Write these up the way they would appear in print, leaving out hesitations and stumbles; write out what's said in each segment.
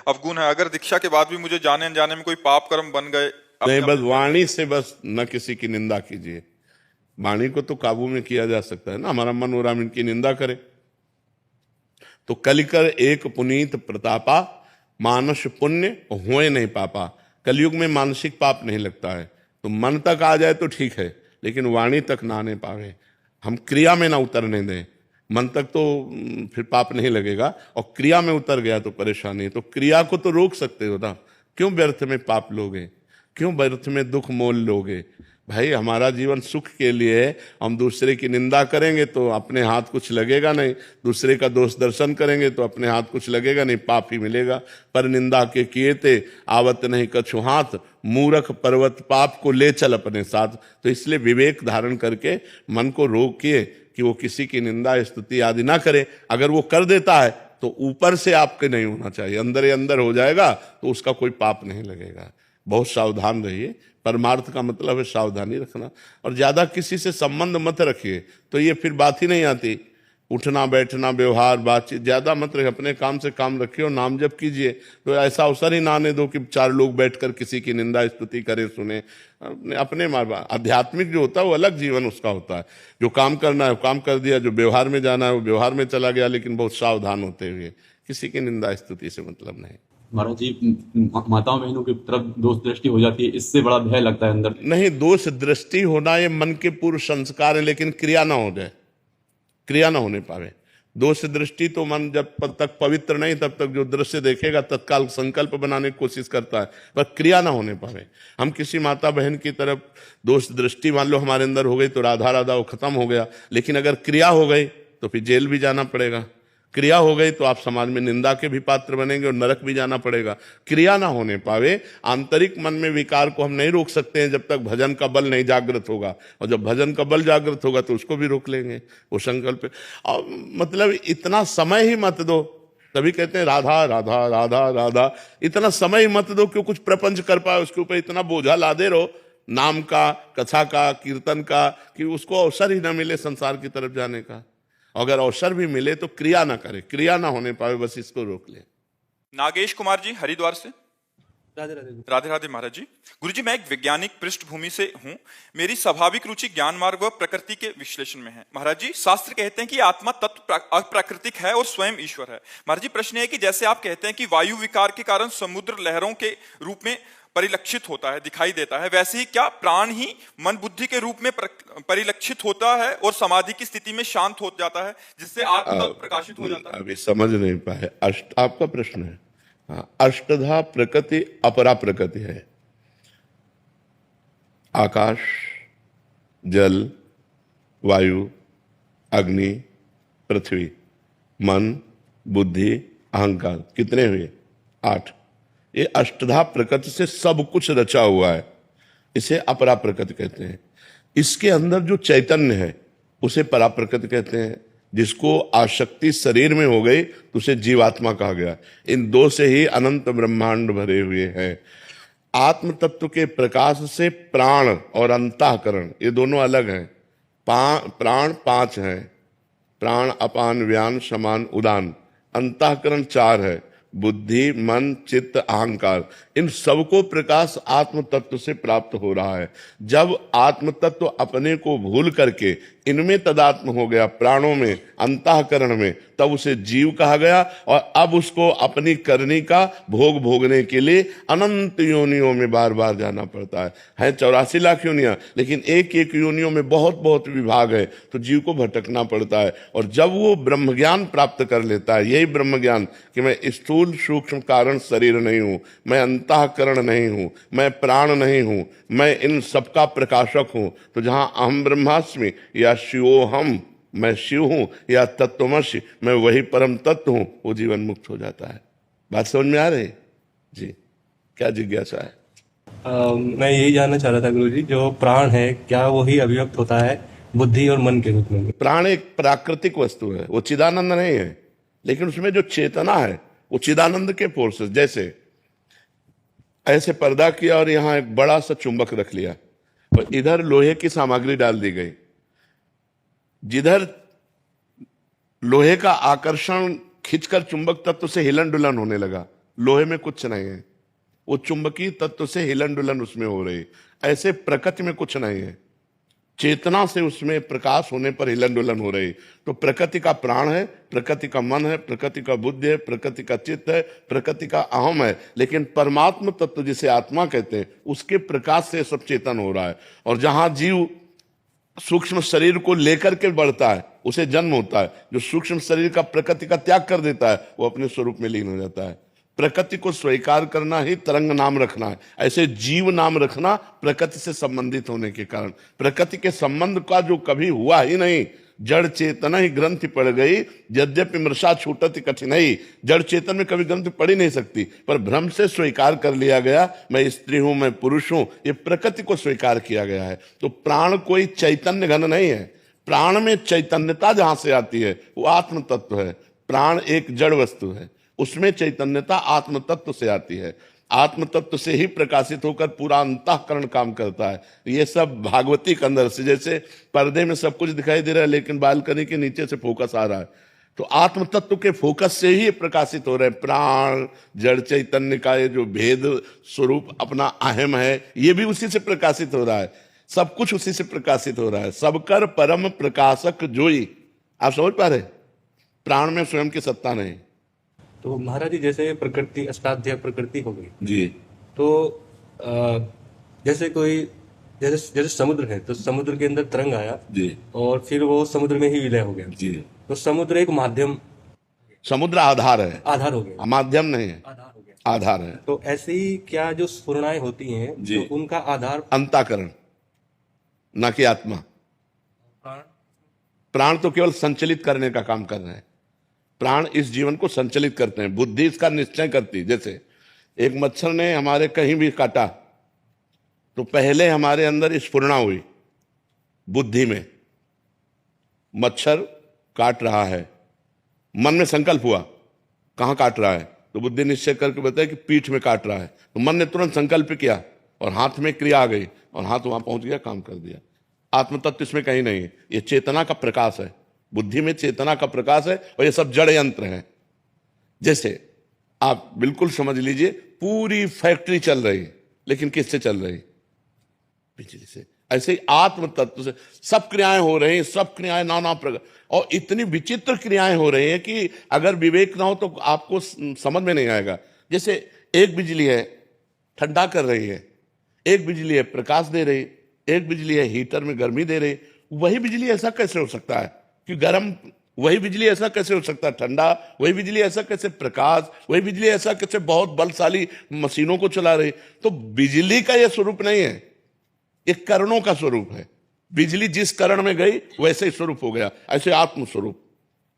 अवगुण है। अगर दीक्षा के बाद भी मुझे जाने अनजाने में कोई पाप कर्म बन गए, नहीं, बस वाणी से बस न किसी की निंदा कीजिए। वाणी को तो काबू में किया जा सकता है ना, हमारा मन हो रहा हम इनकी निंदा करें। तो कलिकर एक पुनीत प्रतापा, मानस पुण्य होए नहीं पापा। कलयुग में मानसिक पाप नहीं लगता है, तो मन तक आ जाए तो ठीक है, लेकिन वाणी तक ना आने पावे, हम क्रिया में ना उतरने दें। मन तक तो फिर पाप नहीं लगेगा, और क्रिया में उतर गया तो परेशानी। तो क्रिया को तो रोक सकते हो ना, क्यों व्यर्थ में पाप लोगे, क्यों व्यर्थ में दुख मोल लोगे। भाई हमारा जीवन सुख के लिए है, हम दूसरे की निंदा करेंगे तो अपने हाथ कुछ लगेगा नहीं, दूसरे का दोष दर्शन करेंगे तो अपने हाथ कुछ लगेगा नहीं, पाप ही मिलेगा। पर निंदा के किए थे आवत नहीं कछु हाथ, मूर्ख पर्वत पाप को ले चल अपने साथ। तो इसलिए विवेक धारण करके मन को रोकिए कि वो किसी की निंदा स्तुति आदि ना करे। अगर वो कर देता है तो ऊपर से आपके नहीं होना चाहिए, अंदर ही अंदर हो जाएगा तो उसका कोई पाप नहीं लगेगा। बहुत सावधान रहिए, परमार्थ का मतलब है सावधानी रखना। और ज्यादा किसी से संबंध मत रखिए, तो ये फिर बात ही नहीं आती। उठना बैठना व्यवहार बातचीत ज्यादा मत रखिए, अपने काम से काम रखिए और नाम जप कीजिए। तो ऐसा अवसर ही ना आने दो कि चार लोग बैठकर किसी की निंदा स्तुति करें सुने। अपने आध्यात्मिक जो होता है वो अलग जीवन उसका होता है, जो काम करना है वो काम कर दिया, जो व्यवहार में जाना है वो व्यवहार में चला गया, लेकिन बहुत सावधान होते हुए। किसी की निंदा स्तुति से मतलब नहीं। महाराज जी, माताओं बहनों की तरफ दोष दृष्टि हो जाती है, इससे बड़ा भय लगता है अंदर। नहीं, दोष दृष्टि होना ये मन के पूर्व संस्कार है, लेकिन क्रिया ना हो जाए, क्रिया ना होने पावे। दोष दृष्टि तो मन जब तक पवित्र नहीं तब तक जो दृश्य देखेगा तत्काल संकल्प बनाने की कोशिश करता है, पर क्रिया ना होने पावे। हम किसी माता बहन की तरफ दोष दृष्टि मान लो हमारे अंदर हो गई तो राधा राधा वो खत्म हो गया, लेकिन अगर क्रिया हो गई तो फिर जेल भी जाना पड़ेगा। क्रिया हो गई तो आप समाज में निंदा के भी पात्र बनेंगे और नरक भी जाना पड़ेगा। क्रिया ना होने पावे। आंतरिक मन में विकार को हम नहीं रोक सकते हैं जब तक भजन का बल नहीं जागृत होगा, और जब भजन का बल जागृत होगा तो उसको भी रोक लेंगे, वो संकल्प। और मतलब इतना समय ही मत दो, तभी कहते हैं राधा राधा राधा राधा। इतना समय ही मत दो कि कुछ प्रपंच कर पाए, उसके ऊपर इतना बोझा लादे रहो नाम का, कथा का, कीर्तन का, कि उसको अवसर ही ना मिले संसार की तरफ जाने का। अगर अवसर भी मिले तो क्रिया ना करे, क्रिया ना होने पाए, बस इसको रोक ले। नागेश कुमार जी हरिद्वार से। राधे राधे। राधे राधे महाराज जी। गुरुजी, मैं एक वैज्ञानिक पृष्ठभूमि से हूं। मेरी स्वाभाविक रुचि ज्ञान मार्ग व प्रकृति के विश्लेषण में है। महाराज जी, शास्त्र कहते हैं कि आत्मा तत्व अप्राकृतिक है और स्वयं ईश्वर है। महाराज जी, प्रश्न है कि जैसे आप कहते हैं कि वायु विकार के कारण समुद्र लहरों के रूप में परिलक्षित होता है, दिखाई देता है, वैसे ही क्या प्राण ही मन बुद्धि के रूप में परिलक्षित होता है और समाधि की स्थिति में शांत हो जाता है, जिससे आत्मा प्रकाशित हो जाता है? अभी समझ नहीं पाए। आपका प्रश्न है। हाँ, अष्टधा प्रकृति अपरा प्रकृति है। आकाश, जल, वायु, अग्नि, पृथ्वी, मन, बुद्धि, अहंकार। कितने हुए? 8। ये अष्टधा प्रकृति से सब कुछ रचा हुआ है, इसे अपरा प्रकृति कहते हैं। इसके अंदर जो चैतन्य है उसे परा प्रकृति कहते हैं। जिसको आसक्ति शरीर में हो गई तो उसे जीवात्मा कहा गया। इन दो से ही अनंत ब्रह्मांड भरे हुए हैं। आत्म तत्व के प्रकाश से प्राण और अंतःकरण ये दोनों अलग हैं। प्राण 5 हैं, प्राण अपान व्यान समान उदान। अंतःकरण 4 है, बुद्धि मन चित्त अहंकार। इन सबको प्रकाश आत्म तत्व से प्राप्त हो रहा है। जब आत्म तत्व अपने को भूल करके इनमें तदात्म हो गया, प्राणों में, अंतःकरण में, तब उसे जीव कहा गया। और अब उसको अपनी करनी का भोग भोगने के लिए अनंत योनियों में बार बार जाना पड़ता है 84 लाख योनियां, लेकिन एक एक योनियों में बहुत बहुत विभाग है, तो जीव को भटकना पड़ता है। और जब वो ब्रह्म ज्ञान प्राप्त कर लेता है, यही ब्रह्म ज्ञान कि मैं स्थूल सूक्ष्म कारण शरीर नहीं हूं, मैं अंतःकरण नहीं हूं, मैं प्राण नहीं हूं, मैं इन सबका प्रकाशक हूं, तो जहां अहम ब्रह्मास्मि या शिवोहम, मैं शिव हूं, या तत्वमसि, मैं वही परम तत्व हूं, वो जीवन मुक्त हो जाता है। बात समझ में आ रही जी? क्या जिज्ञासा है? मैं यही जानना चाह रहा था गुरुजी, जो प्राण है क्या वही अभिव्यक्त होता है बुद्धि और मन के रूप में? प्राण एक प्राकृतिक वस्तु है, वो चिदानंद नहीं है, लेकिन उसमें जो चेतना है वो चिदानंद के फोर्सेस। जैसे ऐसे पर्दा किया और यहां एक बड़ा सा चुंबक रख लिया और इधर लोहे की सामग्री डाल दी गई। जिधर लोहे का आकर्षण खींचकर चुंबक तत्व से हिलन डुलन होने लगा, लोहे में कुछ नहीं है, वो चुंबकीय तत्व से हिलन डुलन उसमें हो रही। ऐसे प्रकृति में कुछ नहीं है, चेतना से उसमें प्रकाश होने पर हिलन डुलन हो रही। तो प्रकृति का प्राण है, प्रकृति का मन है, प्रकृति का बुद्धि है, प्रकृति का चित्त है, प्रकृति का अहम है, लेकिन परमात्म तत्व जिसे आत्मा कहते हैं उसके प्रकाश से सब चेतन हो रहा है। और जहां जीव सूक्ष्म शरीर को लेकर के बढ़ता है उसे जन्म होता है, जो सूक्ष्म शरीर का प्रकृति का त्याग कर देता है वो अपने स्वरूप में लीन हो जाता है। प्रकृति को स्वीकार करना ही तरंग नाम रखना है। ऐसे जीव नाम रखना प्रकृति से संबंधित होने के कारण, प्रकृति के संबंध का जो कभी हुआ ही नहीं, जड़ चेतना ही ग्रंथि पड़ गई, यद्यपि मृषा छूटति कठिनाई। जड़ चेतन में कभी ग्रंथि पड़ ही नहीं सकती, पर भ्रम से स्वीकार कर लिया गया, मैं स्त्री हूं, मैं पुरुष हूं, ये प्रकृति को स्वीकार किया गया है। तो प्राण कोई चैतन्य घन नहीं है, प्राण में चैतन्यता जहां से आती है वो आत्म तत्व है। प्राण एक जड़ वस्तु है, उसमें चैतन्यता आत्म तत्व से आती है। आत्म तत्व से ही प्रकाशित होकर पूरा अंतःकरण काम करता है। ये सब भागवती के अंदर से, जैसे पर्दे में सब कुछ दिखाई दे रहा है लेकिन बालकनी के नीचे से फोकस आ रहा है, तो आत्म तत्व के फोकस से ही प्रकाशित हो रहे हैं। प्राण जड़ चैतन्य का ये जो भेद स्वरूप अपना अहम है, ये भी उसी से प्रकाशित हो रहा है। सब कुछ उसी से प्रकाशित हो रहा है। सबकर परम प्रकाशक जोई। आप समझ पा रहे? प्राण में स्वयं की सत्ता नहीं। तो महाराज जी, जैसे प्रकृति अष्टाध्यायी प्रकृति हो गई, जी तो जैसे कोई जैसे समुद्र है, तो समुद्र के अंदर तरंग आया जी और फिर वो समुद्र में ही विलय हो गया। जी। तो समुद्र एक माध्यम, समुद्र आधार है, आधार हो गया, माध्यम नहीं है, आधार हो गया। आधार है। तो ऐसे ही क्या जो स्फुरणाएं होती हैं, जी। तो उनका आधार अंतःकरण, न कि आत्मा। प्राण। प्राण तो केवल संचलित करने का काम कर रहे हैं। प्राण इस जीवन को संचलित करते हैं, बुद्धि इसका निश्चय करती है। जैसे एक मच्छर ने हमारे कहीं भी काटा तो पहले हमारे अंदर स्फुरणा हुई बुद्धि में, मच्छर काट रहा है। मन में संकल्प हुआ कहां काट रहा है, तो बुद्धि निश्चय करके बताया कि पीठ में काट रहा है। तो मन ने तुरंत संकल्प किया और हाथ में क्रिया आ गई और हाथ वहां पहुंच गया, काम कर दिया। आत्म तत्व इसमें कहीं नहीं है, ये चेतना का प्रकाश है। बुद्धि में चेतना का प्रकाश है और ये सब जड़ यंत्र हैं। जैसे आप बिल्कुल समझ लीजिए, पूरी फैक्ट्री चल रही है, लेकिन किससे चल रही? बिजली से। ऐसे ही आत्म तत्व से सब क्रियाएं हो रही हैं, सब क्रियाएं नाना प्रकार, और इतनी विचित्र क्रियाएं हो रही हैं कि अगर विवेक ना हो तो आपको समझ में नहीं आएगा। जैसे एक बिजली है ठंडा कर रही है, एक बिजली है प्रकाश दे रही, एक बिजली है हीटर में गर्मी दे रही। वही बिजली ऐसा कैसे हो सकता है कि गर्म, वही बिजली ऐसा कैसे हो सकता है ठंडा, वही बिजली ऐसा कैसे प्रकाश, वही बिजली ऐसा कैसे बहुत बलशाली मशीनों को चला रही? तो बिजली का यह स्वरूप नहीं है, ये करणों का स्वरूप है। बिजली जिस करण में गई वैसे ही स्वरूप हो गया, ऐसे आत्म स्वरूप।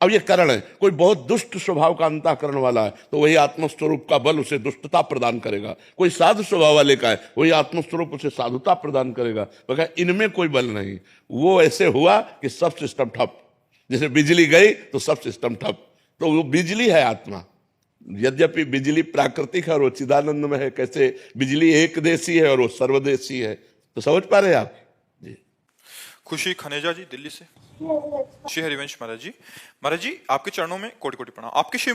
अब ये करण है, कोई बहुत दुष्ट स्वभाव का अंतःकरण वाला है तो वही आत्मस्वरूप का बल उसे दुष्टता प्रदान करेगा। कोई साधु स्वभाव वाले का है, वही आत्मस्वरूप उसे साधुता प्रदान करेगा। बल्कि इनमें कोई बल नहीं। वो ऐसे हुआ कि सब सिस्टम ठप, जैसे बिजली गई तो सब सिस्टम ठप। तो वो बिजली है आत्मा। यद्यपि बिजली प्राकृतिक है और वो चिदानंद में है, कैसे बिजली एक देशी है और वो सर्वदेशी है। तो समझ पा रहे आप जी? खुशी खनेजा जी दिल्ली से। श्री हरिवंश महाराज जी, महाराज जी आपके चरणों में कोटि कोटि प्रणाम। आपके श्री